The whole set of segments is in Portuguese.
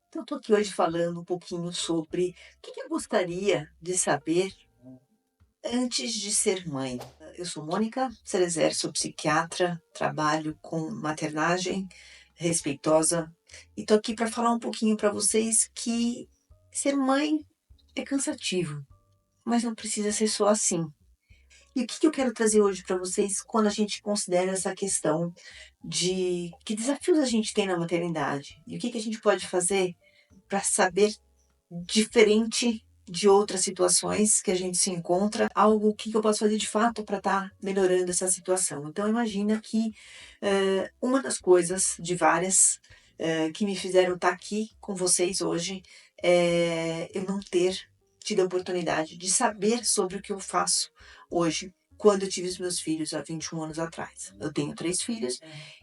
Então, estou aqui hoje falando um pouquinho sobre o que eu gostaria de saber antes de ser mãe. Eu sou Mônica Cerezer, sou psiquiatra, trabalho com maternagem respeitosa e estou aqui para falar um pouquinho para vocês que ser mãe é cansativo, mas não precisa ser só assim. E o que eu quero trazer hoje para vocês quando a gente considera essa questão de que desafios a gente tem na maternidade e o que a gente pode fazer para saber diferente de outras situações que a gente se encontra, algo que eu posso fazer de fato para estar melhorando essa situação. Então imagina que, uma das coisas de várias, que me fizeram estar aqui com vocês hoje, é eu não ter tido a oportunidade de saber sobre o que eu faço hoje, quando eu tive os meus filhos há 21 anos atrás. Eu tenho 3 filhos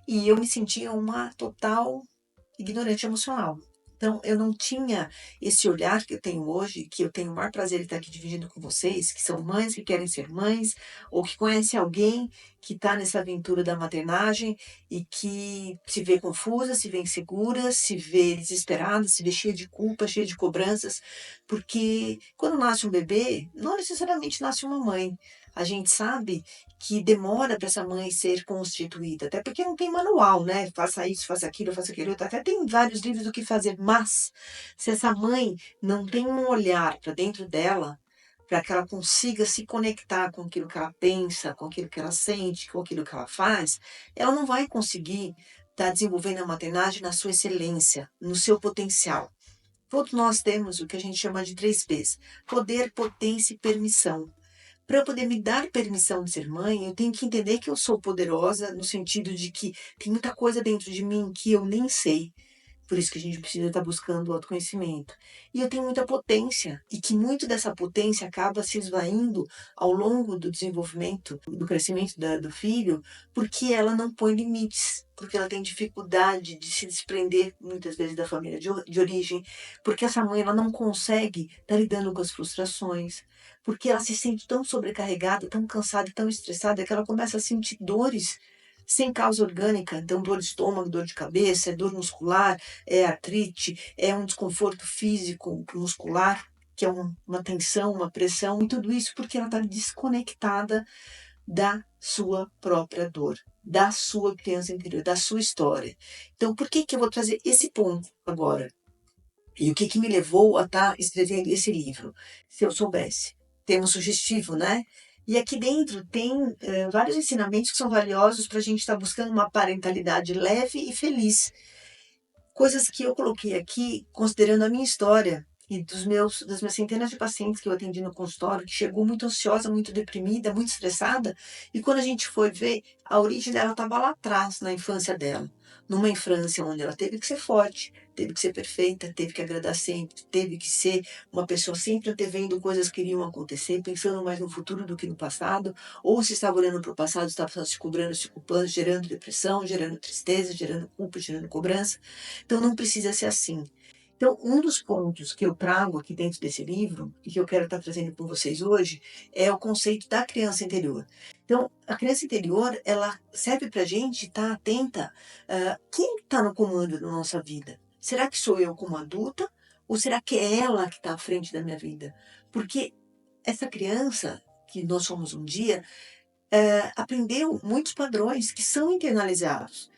e eu me sentia uma total ignorante emocional. Então, eu não tinha esse olhar que eu tenho hoje, que eu tenho o maior prazer em estar aqui dividindo com vocês, que são mães que querem ser mães, ou que conhecem alguém que está nessa aventura da maternagem e que se vê confusa, se vê insegura, se vê desesperada, se vê cheia de culpa, cheia de cobranças, porque quando nasce um bebê, não necessariamente nasce uma mãe. A gente sabe que demora para essa mãe ser constituída, até porque não tem manual, né? Faça isso, faça aquilo outro. Até tem vários livros do que fazer, mas se essa mãe não tem um olhar para dentro dela, para que ela consiga se conectar com aquilo que ela pensa, com aquilo que ela sente, com aquilo que ela faz, ela não vai conseguir estar desenvolvendo a maternagem na sua excelência, no seu potencial. Todos nós temos o que a gente chama de 3 P's: poder, potência e permissão. Para eu poder me dar permissão de ser mãe, eu tenho que entender que eu sou poderosa, no sentido de que tem muita coisa dentro de mim que eu nem sei. Por isso que a gente precisa estar buscando o autoconhecimento. E eu tenho muita potência, e que muito dessa potência acaba se esvaindo ao longo do desenvolvimento, do crescimento do filho, porque ela não põe limites, porque ela tem dificuldade de se desprender, muitas vezes, da família de origem, porque essa mãe ela não consegue estar lidando com as frustrações, porque ela se sente tão sobrecarregada, tão cansada, tão estressada, que ela começa a sentir dores sem causa orgânica, então dor de estômago, dor de cabeça, é dor muscular, é artrite, é um desconforto físico, muscular, que é uma tensão, uma pressão, e tudo isso porque ela está desconectada da sua própria dor, da sua criança interior, da sua história. Então, por que eu vou trazer esse ponto agora? E o que me levou a estar escrevendo esse livro? Se eu soubesse. Tema sugestivo, né? E aqui dentro tem vários ensinamentos que são valiosos para a gente estar buscando uma parentalidade leve e feliz. Coisas que eu coloquei aqui, considerando a minha história e das minhas centenas de pacientes que eu atendi no consultório, que chegou muito ansiosa, muito deprimida, muito estressada, e quando a gente foi ver, a origem dela estava lá atrás, na infância dela. Numa infância onde ela teve que ser forte, teve que ser perfeita, teve que agradar sempre, teve que ser uma pessoa sempre antevendo coisas que iriam acontecer, pensando mais no futuro do que no passado, ou se estava olhando para o passado, estava se cobrando, se culpando, gerando depressão, gerando tristeza, gerando culpa, gerando cobrança. Então não precisa ser assim. Então, um dos pontos que eu trago aqui dentro desse livro, e que eu quero estar trazendo com vocês hoje, é o conceito da criança interior. Então, a criança interior, ela serve para a gente estar atenta, quem está no comando da nossa vida? Será que sou eu como adulta? Ou será que é ela que está à frente da minha vida? Porque essa criança, que nós somos um dia, aprendeu muitos padrões que são internalizados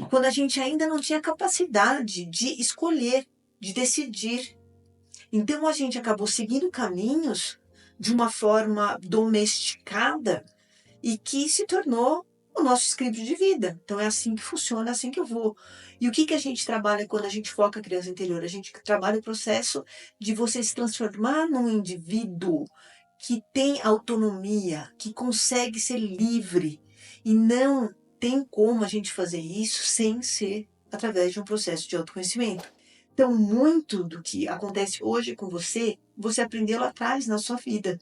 quando a gente ainda não tinha capacidade de escolher, de decidir. Então a gente acabou seguindo caminhos de uma forma domesticada e que se tornou o nosso script de vida. Então é assim que funciona, é assim que eu vou. E o que a gente trabalha quando a gente foca a criança interior? A gente trabalha o processo de você se transformar num indivíduo que tem autonomia, que consegue ser livre. E não tem como a gente fazer isso sem ser através de um processo de autoconhecimento. Então, muito do que acontece hoje com você, você aprendeu lá atrás na sua vida.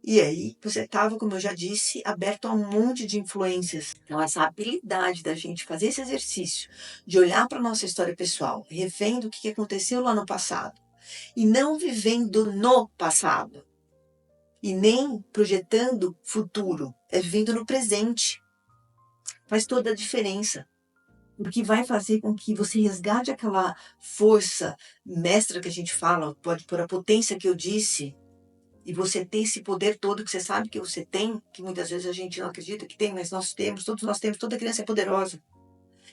E aí, você estava, como eu já disse, aberto a um monte de influências. Então, essa habilidade da gente fazer esse exercício, de olhar para a nossa história pessoal, revendo o que aconteceu lá no passado, e não vivendo no passado, e nem projetando futuro, é vivendo no presente. Faz toda a diferença. o que vai fazer com que você resgate aquela força mestra que a gente fala, pode por a potência que eu disse, e você ter esse poder todo que você sabe que você tem, que muitas vezes a gente não acredita que tem, mas nós temos, todos nós temos, toda criança é poderosa.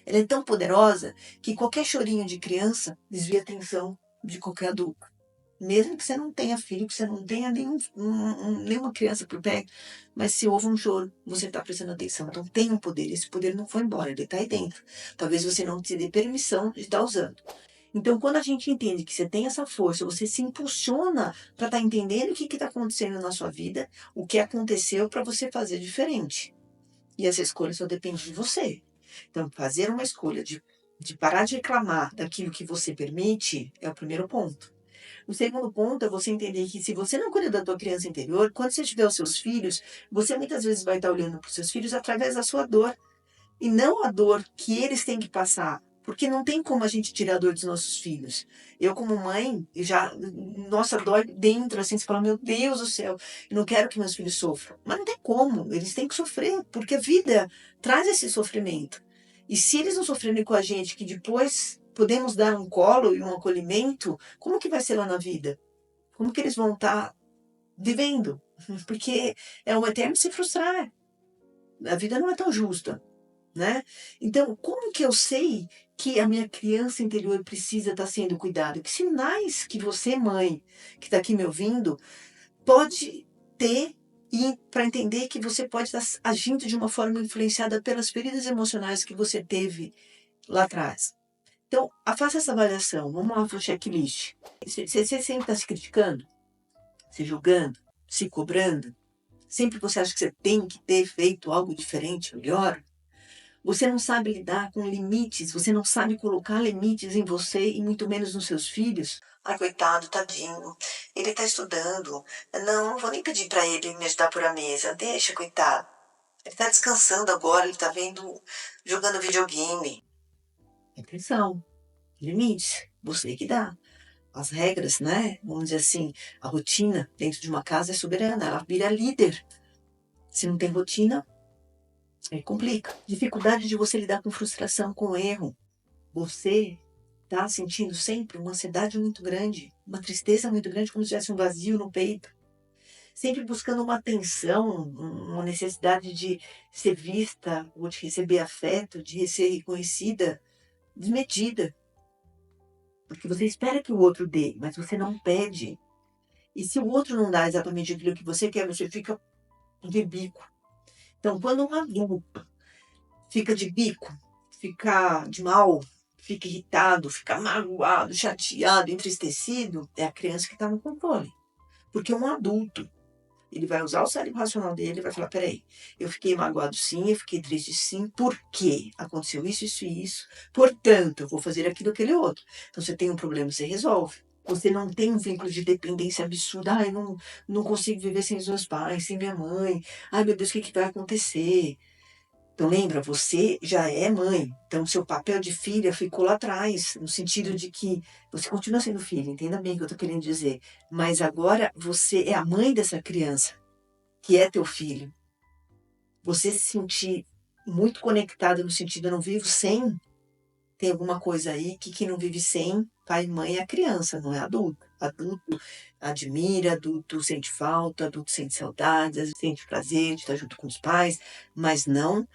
Ela é tão poderosa que qualquer chorinho de criança desvia a atenção de qualquer adulto. Mesmo que você não tenha filho, que você não tenha nenhuma criança por perto, mas se houve um choro, você está prestando atenção. Então tem um poder, esse poder não foi embora, ele está aí dentro. Talvez você não te dê permissão de estar usando. Então, quando a gente entende que você tem essa força, você se impulsiona para estar entendendo o que está acontecendo na sua vida, o que aconteceu para você fazer diferente. E essa escolha só depende de você. Então, fazer uma escolha de parar de reclamar daquilo que você permite é o primeiro ponto. O segundo ponto é você entender que se você não cuida da tua criança interior, quando você tiver os seus filhos, você muitas vezes vai estar olhando para os seus filhos através da sua dor. E não a dor que eles têm que passar. Porque não tem como a gente tirar a dor dos nossos filhos. Eu, como mãe, já. Nossa, dói dentro, assim, você fala, meu Deus do céu, eu não quero que meus filhos sofram. Mas não tem como, eles têm que sofrer, porque a vida traz esse sofrimento. E se eles não sofrerem com a gente, que depois podemos dar um colo e um acolhimento, como que vai ser lá na vida? Como que eles vão estar vivendo? Porque é um eterno se frustrar. A vida não é tão justa, né? Então, como que eu sei que a minha criança interior precisa estar sendo cuidada? Que sinais que você, mãe, que está aqui me ouvindo, pode ter e para entender que você pode estar agindo de uma forma influenciada pelas feridas emocionais que você teve lá atrás. Então, faça essa avaliação. Vamos lá para o checklist. Você sempre está se criticando, se julgando, se cobrando? Sempre você acha que você tem que ter feito algo diferente, melhor? Você não sabe lidar com limites, você não sabe colocar limites em você e muito menos nos seus filhos. Ai, coitado, tadinho. Ele tá estudando. Não vou nem pedir para ele me ajudar por a mesa. Deixa, coitado. Ele tá descansando agora, ele tá jogando videogame. Atenção, limites, você que dá. As regras, né? Vamos dizer assim, a rotina dentro de uma casa é soberana, ela vira líder. Se não tem rotina, aí complica. Dificuldade de você lidar com frustração, com erro. Você está sentindo sempre uma ansiedade muito grande, uma tristeza muito grande, como se tivesse um vazio no peito. Sempre buscando uma atenção, uma necessidade de ser vista, ou de receber afeto, de ser reconhecida, desmedida. Porque você espera que o outro dê, mas você não pede. E se o outro não dá exatamente aquilo que você quer, você fica de bico. Então, quando um adulto fica de bico, fica de mal, fica irritado, fica magoado, chateado, entristecido, é a criança que está no controle. Porque um adulto, ele vai usar o cérebro racional dele e vai falar, peraí, eu fiquei magoado sim, eu fiquei triste sim, por quê? Aconteceu isso, isso e isso, portanto, eu vou fazer aquilo, aquele outro. Então, você tem um problema, você resolve. Você não tem um vínculo de dependência absurda. Ai, eu não consigo viver sem os meus pais, sem minha mãe. Ai, meu Deus, o que, que vai acontecer? Então lembra, você já é mãe, então seu papel de filha ficou lá atrás, no sentido de que você continua sendo filha, entenda bem o que eu estou querendo dizer, mas agora você é a mãe dessa criança, que é teu filho. Você se sentir muito conectada no sentido eu não vivo sem, tem alguma coisa aí que quem não vive sem pai e mãe é a criança, não é adulto. Adulto admira, adulto sente falta, adulto sente saudades, sente prazer de estar junto com os pais, mas não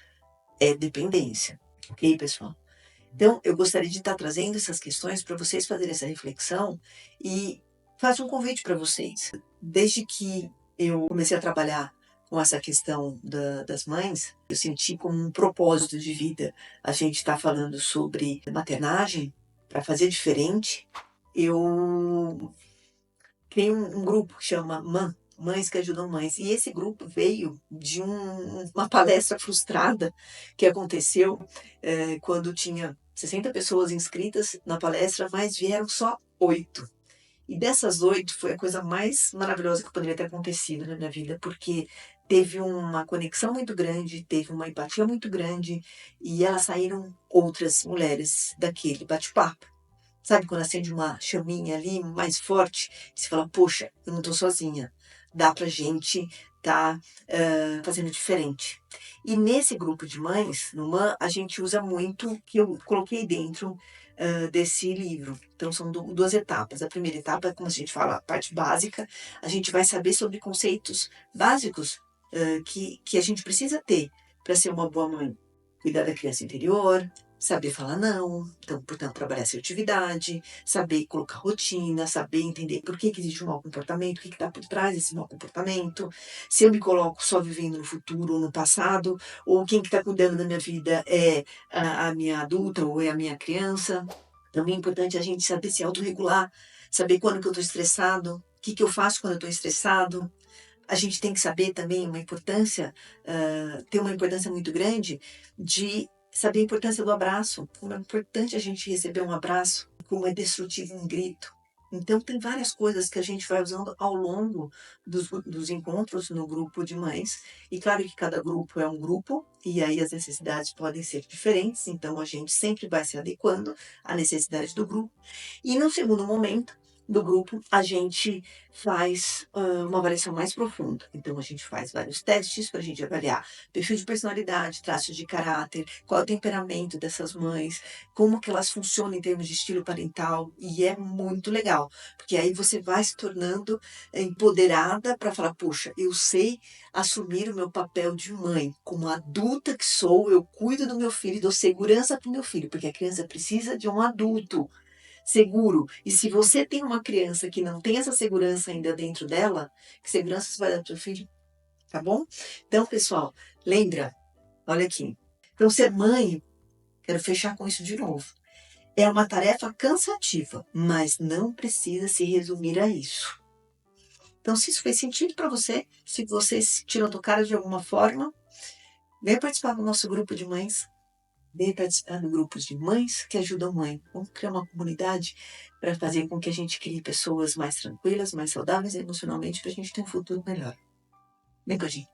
é dependência. Ok, pessoal? Então, eu gostaria de estar trazendo essas questões para vocês fazerem essa reflexão e faço um convite para vocês. Desde que eu comecei a trabalhar com essa questão das mães, eu senti como um propósito de vida a gente estar falando sobre maternagem para fazer diferente. Eu criei um grupo que chama Mães que Ajudam Mães. E esse grupo veio de uma palestra frustrada que aconteceu quando tinha 60 pessoas inscritas na palestra, mas vieram só 8. E dessas 8 foi a coisa mais maravilhosa que poderia ter acontecido na minha vida, porque teve uma conexão muito grande, teve uma empatia muito grande, e elas saíram outras mulheres daquele bate-papo. Sabe quando acende uma chaminha ali mais forte, e você fala, poxa, eu não estou sozinha. dá pra gente tá fazendo diferente. E nesse grupo de mães, no MAM, a gente usa muito o que eu coloquei dentro desse livro. Então são duas etapas. A primeira etapa, como a gente fala, a parte básica, a gente vai saber sobre conceitos básicos que a gente precisa ter para ser uma boa mãe. Cuidar da criança interior, saber falar não, então, portanto, trabalhar assertividade, saber colocar rotina, saber entender por que existe um mau comportamento, o que está por trás desse mau comportamento, se eu me coloco só vivendo no futuro ou no passado, ou quem que está cuidando da minha vida é a minha adulta ou é a minha criança. Também é importante a gente saber se autorregular, saber quando que eu estou estressado, o que que eu faço quando eu estou estressado. A gente tem que saber também uma importância, ter uma importância muito grande de saber a importância do abraço, como é importante a gente receber um abraço, como é destrutivo um grito. Então, tem várias coisas que a gente vai usando ao longo dos encontros no grupo de mães. E claro que cada grupo é um grupo, e aí as necessidades podem ser diferentes, então a gente sempre vai se adequando à necessidade do grupo. E no segundo momento do grupo, a gente faz uma avaliação mais profunda. Então, a gente faz vários testes para a gente avaliar perfil de personalidade, traços de caráter, qual é o temperamento dessas mães, como que elas funcionam em termos de estilo parental, e é muito legal, porque aí você vai se tornando empoderada para falar, puxa, eu sei assumir o meu papel de mãe, como adulta que sou, eu cuido do meu filho e dou segurança para o meu filho, porque a criança precisa de um adulto seguro. E se você tem uma criança que não tem essa segurança ainda dentro dela, que segurança você vai dar para o seu filho? Tá bom? Então, pessoal, lembra, olha aqui. Então, ser mãe, quero fechar com isso de novo. É uma tarefa cansativa, mas não precisa se resumir a isso. Então, se isso fez sentido para você, se você se tirou tocada de alguma forma, venha participar do nosso grupo de mães. Venha participar do grupos de mães que ajudam mãe. Vamos criar uma comunidade para fazer com que a gente crie pessoas mais tranquilas, mais saudáveis emocionalmente, para a gente ter um futuro melhor. Vem com a gente.